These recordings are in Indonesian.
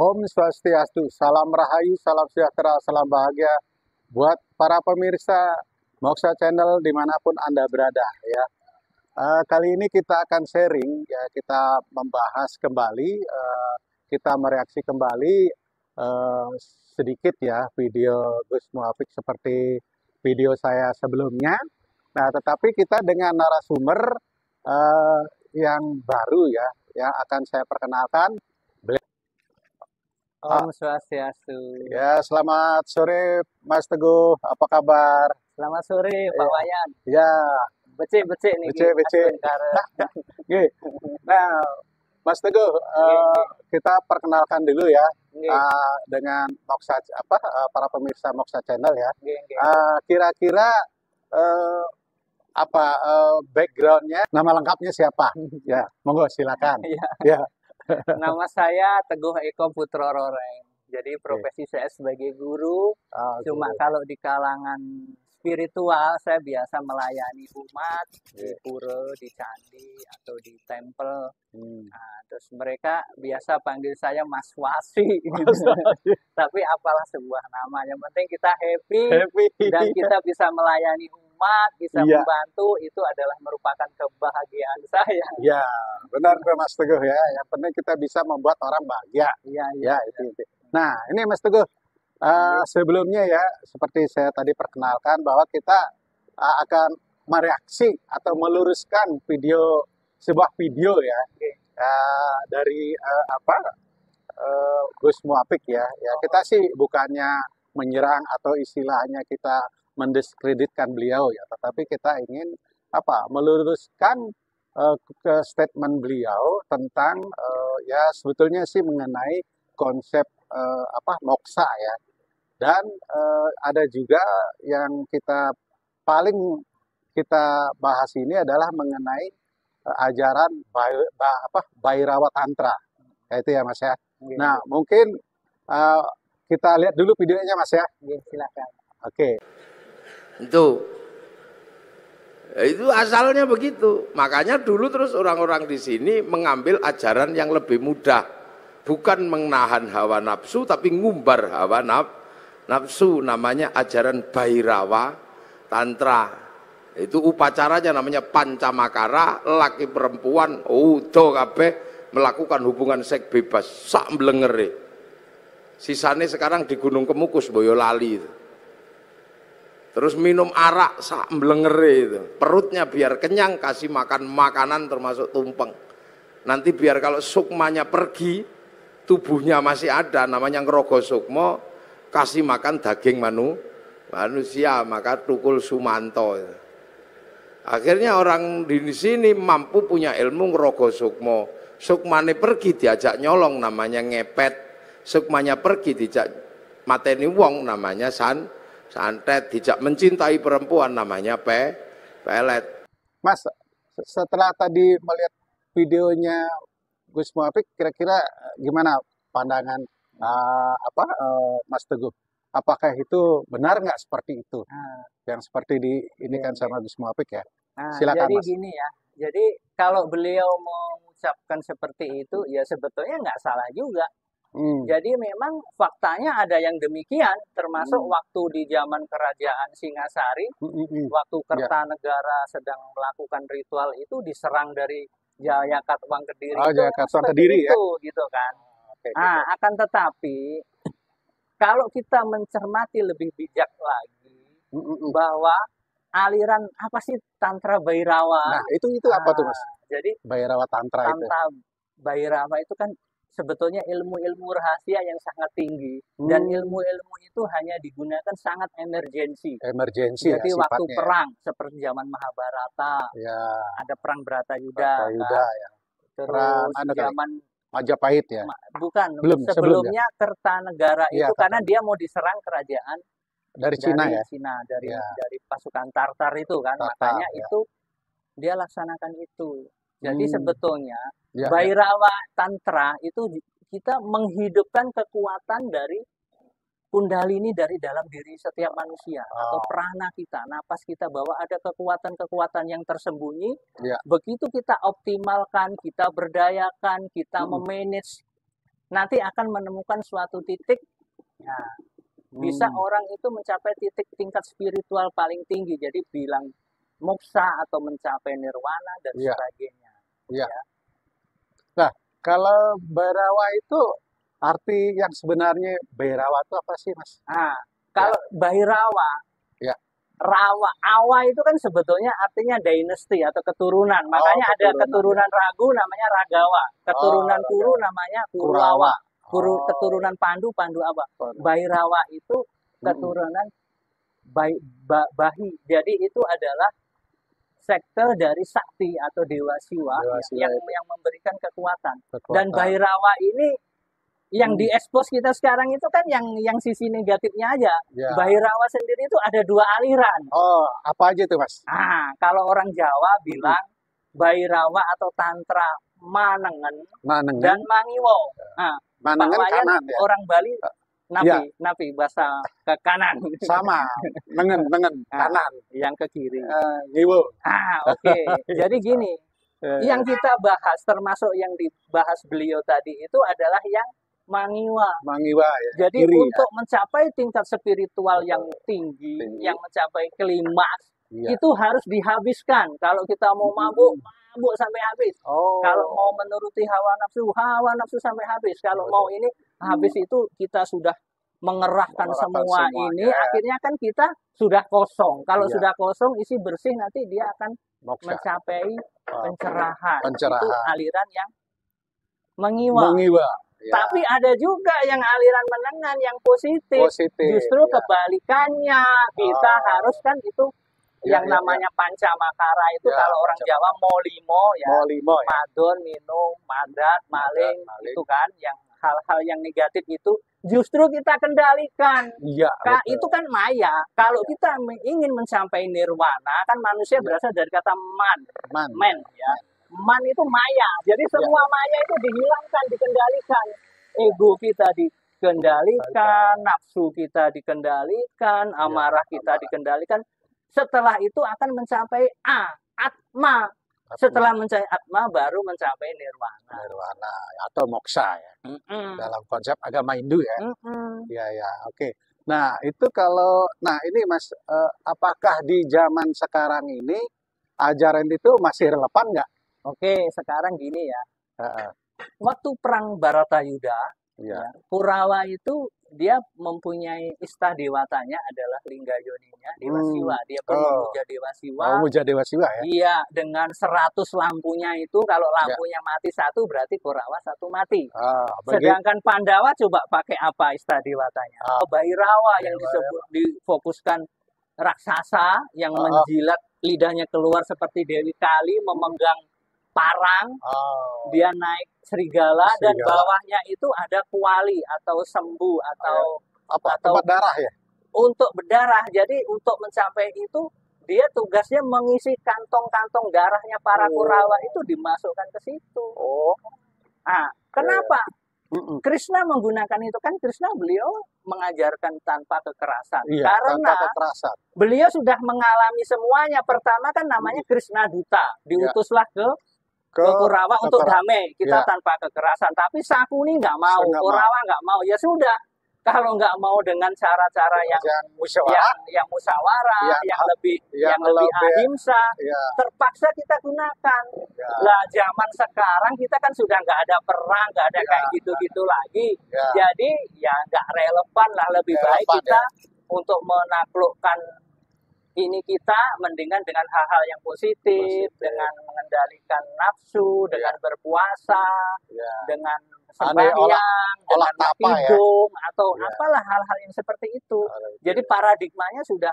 Om Swastiastu, salam rahayu, salam sejahtera, salam bahagia buat para pemirsa Moksha Channel dimanapun Anda berada ya. Kali ini kita akan sharing ya, kita membahas kembali, kita mereaksi kembali sedikit ya video Gus Muhafik seperti video saya sebelumnya. Nah, tetapi kita dengan narasumber yang baru ya, yang akan saya perkenalkan. Om Swastiastu. Ya, selamat sore Mas Teguh, apa kabar? Selamat sore Pak Wayan. Ya, Becik-becik nih. becik-becik. Nah, Mas Teguh, kita perkenalkan dulu ya dengan Moksha para pemirsa Moksha Channel ya. Kira-kira apa backgroundnya, nama lengkapnya siapa? Ya, monggo silakan. Ya. Nama saya Teguh Eko Putro Roreng. Jadi profesi saya sebagai guru. Cuma kalau di kalangan spiritual saya biasa melayani umat di pura, di candi atau di tempel. Nah, terus mereka biasa panggil saya Mas Wasi. Tapi apalah sebuah nama. Yang penting kita happy. Dan kita bisa melayani umat, bisa membantu, itu adalah merupakan kebahagiaan saya. Ya, benar Mas Teguh ya. Yang penting kita bisa membuat orang bahagia. Ya, itu. Nah, ini Mas Teguh, sebelumnya ya, seperti saya tadi perkenalkan bahwa kita akan mereaksi atau meluruskan sebuah video ya, dari Gus Muhafik ya. Kita sih bukannya menyerang atau istilahnya kita mendiskreditkan beliau ya, tetapi kita ingin meluruskan ke statement beliau tentang ya sebetulnya sih mengenai konsep moksha ya. Dan ada juga yang paling kita bahas ini adalah mengenai ajaran Bhairava Tantra. Itu ya Mas ya. Nah, mungkin kita lihat dulu videonya Mas ya. Silakan. Oke. Itu asalnya begitu. Makanya dulu terus orang-orang di sini mengambil ajaran yang lebih mudah, bukan menahan hawa nafsu tapi ngumbar hawa nafsu. Namanya ajaran Bhairava Tantra. Itu upacaranya namanya pancamakara, laki perempuan udo kabeh melakukan hubungan seks bebas sak mblengere. Sisane sekarang di Gunung Kemukus Boyolali itu. Terus minum arak sak mblengere itu. Perutnya biar kenyang, kasih makan makanan termasuk tumpeng. Nanti biar kalau sukmanya pergi, tubuhnya masih ada, namanya ngerogo sukmo, kasih makan daging manusia, maka tukul sumanto. Akhirnya orang di sini mampu punya ilmu ngerogo sukmo. Sukmane pergi diajak nyolong, namanya ngepet. Sukmanya pergi diajak mateni wong, namanya santet. Dijak mencintai perempuan, namanya pelet. Mas, setelah tadi melihat videonya Gus Muhafik, kira-kira gimana pandangan Mas Teguh? Apakah itu benar nggak seperti itu? Yang seperti ini kan sama Gus Muhafik ya? Silakan jadi Mas. gini ya, jadi kalau beliau mengucapkan seperti itu, ya sebetulnya nggak salah juga. Jadi memang faktanya ada yang demikian, termasuk waktu di zaman kerajaan Singasari, waktu Kertanegara sedang melakukan ritual itu diserang dari Jayakatwang Kediri. Jayakatwang Kediri ya? Gitu kan. Nah, akan tetapi kalau kita mencermati lebih bijak lagi bahwa aliran apa sih Tantra Bhairava? Nah, itu apa tuh Mas? Jadi Bhairava Tantra itu. Bhairava itu kan sebetulnya ilmu-ilmu rahasia yang sangat tinggi, dan ilmu-ilmu itu hanya digunakan sangat emergensi. Jadi ya, waktu perang seperti zaman Mahabharata, ada perang Bratayuda, terus zaman Majapahit ya. Bukan, sebelumnya Kertanegara itu karena dia mau diserang kerajaan dari Cina ya. Dari pasukan Tartar itu kan, makanya itu dia laksanakan itu. Jadi sebetulnya Bhairava Tantra itu kita menghidupkan kekuatan dari Kundalini dari dalam diri setiap manusia atau prana kita, napas kita, bahwa ada kekuatan-kekuatan yang tersembunyi. Begitu kita optimalkan, kita berdayakan, kita memanage nanti akan menemukan suatu titik. Nah, bisa orang itu mencapai titik tingkat spiritual paling tinggi. Jadi bilang moksa atau mencapai nirwana dan Iya. sebagainya. Iya. Ya. Nah, kalau Bhairawa itu arti yang sebenarnya Bhairawa itu apa sih, Mas? Nah, kalau Bhairawa, Ya. Rawa, Awa itu kan sebetulnya artinya dynasty atau keturunan. Makanya ada keturunan. keturunan Ragu namanya Ragawa, keturunan Kuru Ragawa. namanya Kurawa. Kurawa, Oh. keturunan Pandu, Pandu Awa. Pandu. Bhairawa itu keturunan Bahi. Jadi itu adalah sekte dari Sakti atau Dewa Siwa, Dewa Siwa yang memberikan kekuatan. Kekuatan. Dan Bhairawa ini yang diekspos kita sekarang itu kan yang sisi negatifnya aja. Ya. Bhairawa sendiri itu ada dua aliran. Oh, apa aja itu, Mas? Nah, kalau orang Jawa bilang Bhairawa atau Tantra Manengen Manengen. dan Mangiwo. Nah, Manengen Pak Wayan kanan ya. orang Bali Ya. napi bahasa ke kanan. Sama. Nengen kanan. Yang ke kiri. Ngiwo. Oke. Jadi gini, yang kita bahas termasuk yang dibahas beliau tadi itu adalah yang Mangiwa. Mangiwa ya. Jadi Kiri, untuk mencapai tingkat spiritual yang tinggi, yang mencapai klimaks, itu harus dihabiskan. Kalau kita mau mabuk sampai habis. Kalau mau menuruti hawa nafsu sampai habis. Kalau mau ini habis itu kita sudah mengerahkan semua ini, akhirnya kan kita sudah kosong. Kalau sudah kosong, isi bersih, nanti dia akan mencapai pencerahan. Itu aliran yang Mangiwa. Ya. Tapi ada juga yang aliran menengan yang positif. Justru kebalikannya. Kita harus kan itu yang namanya pancamakara itu kalau orang Jawa molimo ya. Madon, minum, madat, maling, itu kan yang hal-hal yang negatif itu justru kita kendalikan. Iya. Itu kan maya. Kalau kita ingin mencapai nirwana, kan manusia berasal dari kata man ya. Man itu maya. Jadi semua maya itu dihilangkan, dikendalikan. Ego kita dikendalikan, nafsu kita dikendalikan, amarah kita dikendalikan. Setelah itu akan mencapai atma. Setelah mencapai atma baru mencapai nirwana. Nirwana atau moksa ya. Dalam konsep agama Hindu ya. Ya, oke. Nah, itu ini Mas, apakah di zaman sekarang ini ajaran itu masih relevan nggak? Oke, sekarang gini ya. Waktu perang Baratayuda, Kurawa itu dia mempunyai istah dewatanya adalah Lingga Yoninya, Dewa Siwa. Dia pun memuja Dewa Siwa. Memuja Dewa Siwa ya? Iya, dengan 100 lampunya itu, kalau lampunya mati satu, berarti Kurawa satu mati. Sedangkan Pandawa coba pakai apa istah dewatanya? Bhairawa yang difokuskan raksasa yang menjilat lidahnya keluar seperti Dewi Kali, memegang parang, dia naik serigala, dan bawahnya itu ada kuali atau sembu atau tempat darah ya? Untuk berdarah. Jadi untuk mencapai itu dia tugasnya mengisi kantong-kantong darahnya para Kurawa itu dimasukkan ke situ. Kenapa? Krishna menggunakan itu kan beliau mengajarkan tanpa kekerasan. Karena tanpa kekerasan. Beliau sudah mengalami semuanya. Pertama kan namanya Krishna Duta, diutuslah ke Kurawa untuk damai, kita tanpa kekerasan. Tapi Sakuni nggak mau, Kurawa nggak mau. Ya sudah, kalau nggak mau dengan cara-cara yang musyawarah, yang lebih ahimsa, terpaksa kita gunakan. Lah zaman sekarang kita kan sudah nggak ada perang, nggak ada kayak gitu-gitu lagi. Jadi ya nggak relevan lah. Lebih baik kita untuk menaklukkan ini kita mendingan dengan hal-hal yang positif, dengan mengendalikan nafsu, dengan berpuasa, dengan sembahyang, dengan hidung, atau apalah hal-hal yang seperti itu. Jadi paradigmanya sudah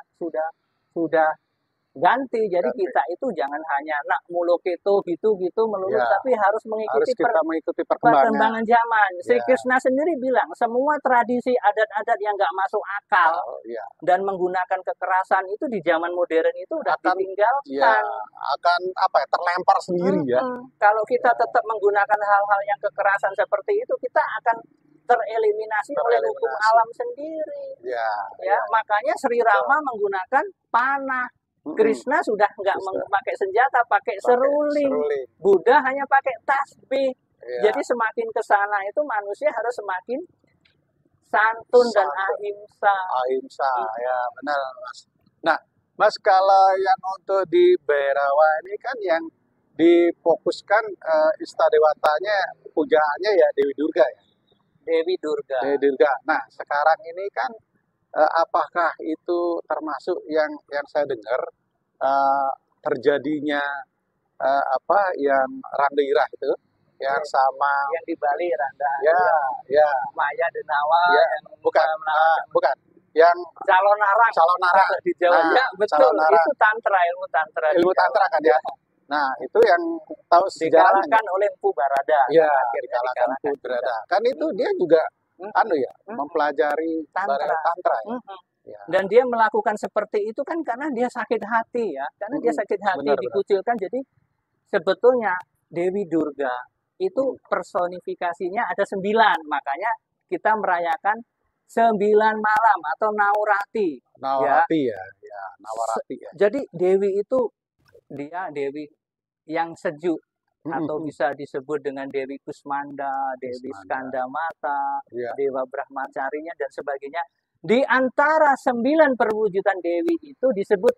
ganti. Jadi kita itu jangan hanya nak muluk itu gitu melulu, tapi harus mengikuti perkembangan zaman. Sri Krishna sendiri bilang semua tradisi adat-adat yang nggak masuk akal dan menggunakan kekerasan itu di zaman modern itu udah ditinggalkan. Akan terlempar sendiri ya. Kalau kita tetap menggunakan hal-hal yang kekerasan seperti itu, kita akan tereliminasi oleh hukum alam sendiri. Makanya Sri Rama menggunakan panah. Krishna sudah nggak memakai senjata, pakai seruling. Buddha hanya pakai tasbih. Ya. Jadi semakin ke sana itu manusia harus semakin santun dan ahimsa. Ahimsa, ya benar Mas. Nah, Mas kalau yang untuk di Bhairawa ini kan yang difokuskan istadewatanya, pujaannya ya Dewi Durga ya. Dewi Durga. Dewi Durga. Nah, sekarang ini kan apakah itu termasuk yang saya dengar terjadinya yang Randairah itu yang sama yang di Bali Randa. Ya. Maya Denawa Ya, yang bukan. Yang calon arang. Calon arang di Jawa. Ya, betul. Calon Itu tantra, ilmu tantra. Ilmu tantra kan ya. Nah, itu yang tahu sejarahnya. Dikalahkan oleh Empu Barada. Iya, dikalahkan Empu Barada. Kan itu dia juga mempelajari tantra ya. Ya. Dan dia melakukan seperti itu kan karena dia sakit hati ya. Karena dia sakit hati, dikucilkan. Jadi sebetulnya Dewi Durga itu personifikasinya ada 9. Makanya kita merayakan 9 malam atau Naurati. Naurati ya. Naurati ya. Jadi Dewi itu dia Dewi yang sejuk atau bisa disebut dengan Dewi Kusmanda, Dewi Skandamata, Dewa Brahmacarinya dan sebagainya. Di antara 9 perwujudan Dewi itu disebut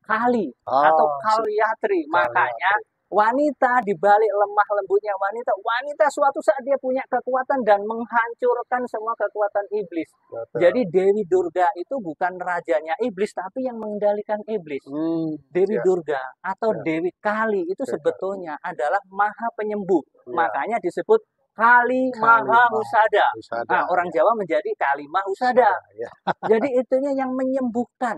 Kali atau Kalyatri. Makanya wanita di balik lemah lembutnya wanita suatu saat dia punya kekuatan dan menghancurkan semua kekuatan iblis. Betul. Jadi Dewi Durga itu bukan rajanya iblis tapi yang mengendalikan iblis. Dewi Durga atau Dewi Kali itu sebetulnya adalah maha penyembuh. Makanya disebut Kali Maha Husada. Nah, orang Jawa menjadi Kali Maha Husada. Jadi itunya yang menyembuhkan.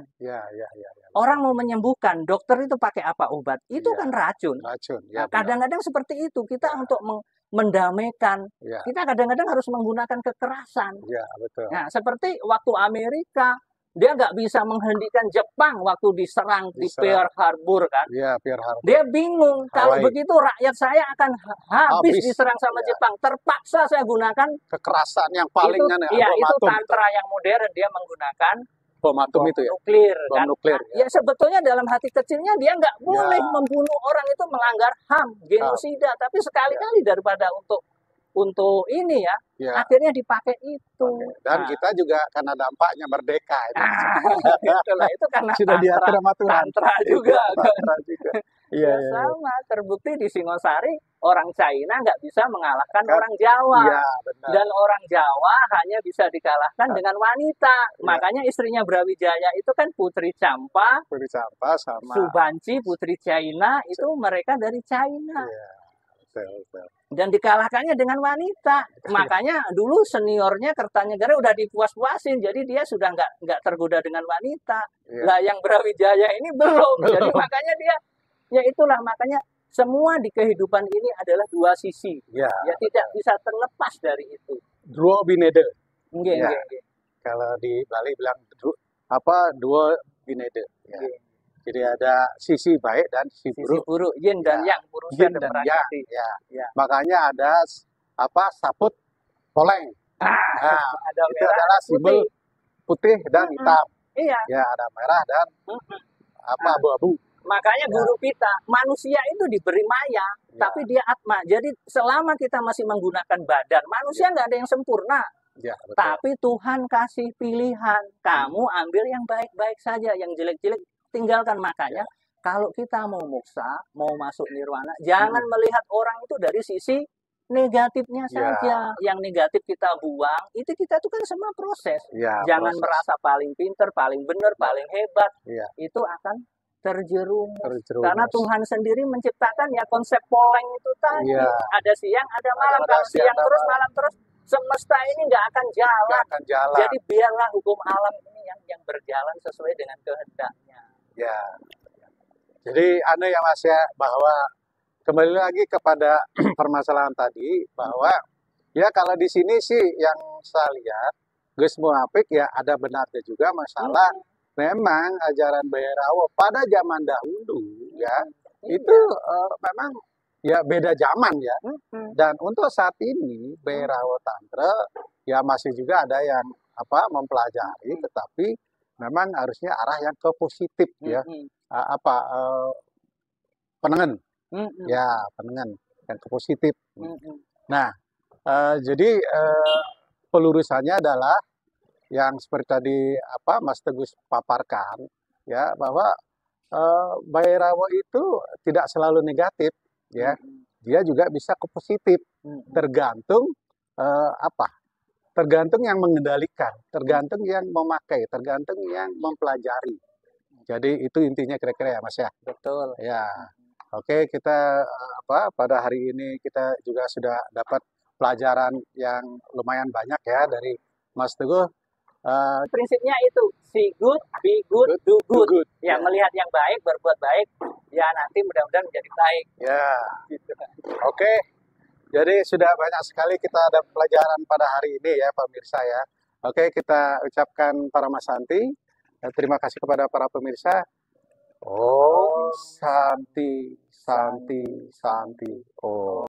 Orang mau menyembuhkan, dokter itu pakai apa obat? Itu kan racun. Ya, kadang-kadang seperti itu. Kita untuk mendamaikan, kita kadang-kadang harus menggunakan kekerasan. Betul. Nah, seperti waktu Amerika, dia nggak bisa menghentikan Jepang waktu diserang di Pearl Harbor kan? Pearl Harbor. Dia bingung. Kalau begitu rakyat saya akan habis diserang sama Jepang. Terpaksa saya gunakan kekerasan yang paling itu tantra yang modern. Dia menggunakan bom atom itu ya. Nuklir. Bom nuklir. Ya sebetulnya dalam hati kecilnya dia nggak boleh membunuh orang itu melanggar HAM, genosida. Tapi sekali-kali daripada untuk ini akhirnya dipakai itu. Dan kita juga karena dampaknya merdeka itulah itu karena sudah diatur sama Tuhan. Tantra juga. Iya. Sama terbukti di Singosari orang China nggak bisa mengalahkan orang Jawa. Dan orang Jawa hanya bisa dikalahkan dengan wanita. Makanya istrinya Brawijaya itu kan Putri Campa sama Subanci Putri China itu mereka dari China. Betul. Dan dikalahkannya dengan wanita. Makanya dulu seniornya Kertanegara udah dipuas-puasin. Jadi dia sudah nggak tergoda dengan wanita. Lah yang Brawijaya ini belum. Jadi makanya dia, ya itulah makanya semua di kehidupan ini adalah dua sisi. Ya tidak bisa terlepas dari itu. Duo binede. Nggih. Kalau di Bali bilang duo binede. Jadi ada sisi baik dan sisi buruk. Yin dan yang, yin dan yang. Makanya ada saput poleng. Ada itu adalah simbol putih dan hitam. Iya. Ya, ada merah dan abu-abu. Makanya guru kita, manusia itu diberi maya, tapi dia atma. Jadi selama kita masih menggunakan badan, manusia nggak ada yang sempurna. Tapi Tuhan kasih pilihan. Kamu ambil yang baik-baik saja, yang jelek-jelek tinggalkan. Makanya kalau kita mau moksa, mau masuk nirwana, jangan melihat orang itu dari sisi negatifnya saja. Yang negatif kita buang, itu kita tuh kan semua proses. Jangan merasa paling pinter, paling benar, paling hebat. Itu akan terjerumus. Karena Tuhan sendiri menciptakan konsep poleng itu tadi. Ada siang, ada malam. Kalau siang terus, malam terus, semesta ini nggak akan jalan. Jadi biarlah hukum alam ini yang berjalan sesuai dengan kehendaknya. Jadi Mas bahwa kembali lagi kepada permasalahan tadi bahwa kalau di sini sih yang saya lihat Gus Muafik ada benarnya juga masalah memang ajaran Bhairawa pada zaman dahulu itu memang beda zaman dan untuk saat ini Bhairawa Tantra masih juga ada yang mempelajari tetapi memang harusnya arah yang ke positif penengen penengen yang ke positif. Mm-mm. Nah, jadi pelurusannya adalah yang seperti tadi Mas Teguh paparkan, ya, bahwa Bhairawa itu tidak selalu negatif, ya. Mm-mm. Dia juga bisa ke positif, Mm-mm. tergantung tergantung yang mengendalikan, tergantung yang memakai, tergantung yang mempelajari. Jadi itu intinya kira-kira ya Mas ya. Betul. Ya, oke, kita pada hari ini kita juga sudah dapat pelajaran yang lumayan banyak ya dari Mas Teguh. Prinsipnya itu, see good, be good, do good. Ya, melihat yang baik, berbuat baik, ya nanti mudah-mudahan menjadi baik. Ya, Gitu. oke. Jadi sudah banyak sekali kita ada pelajaran pada hari ini ya pemirsa ya. Oke, kita ucapkan para Mas Santi. Terima kasih kepada para pemirsa. Om Santi, Santi, Santi. Om.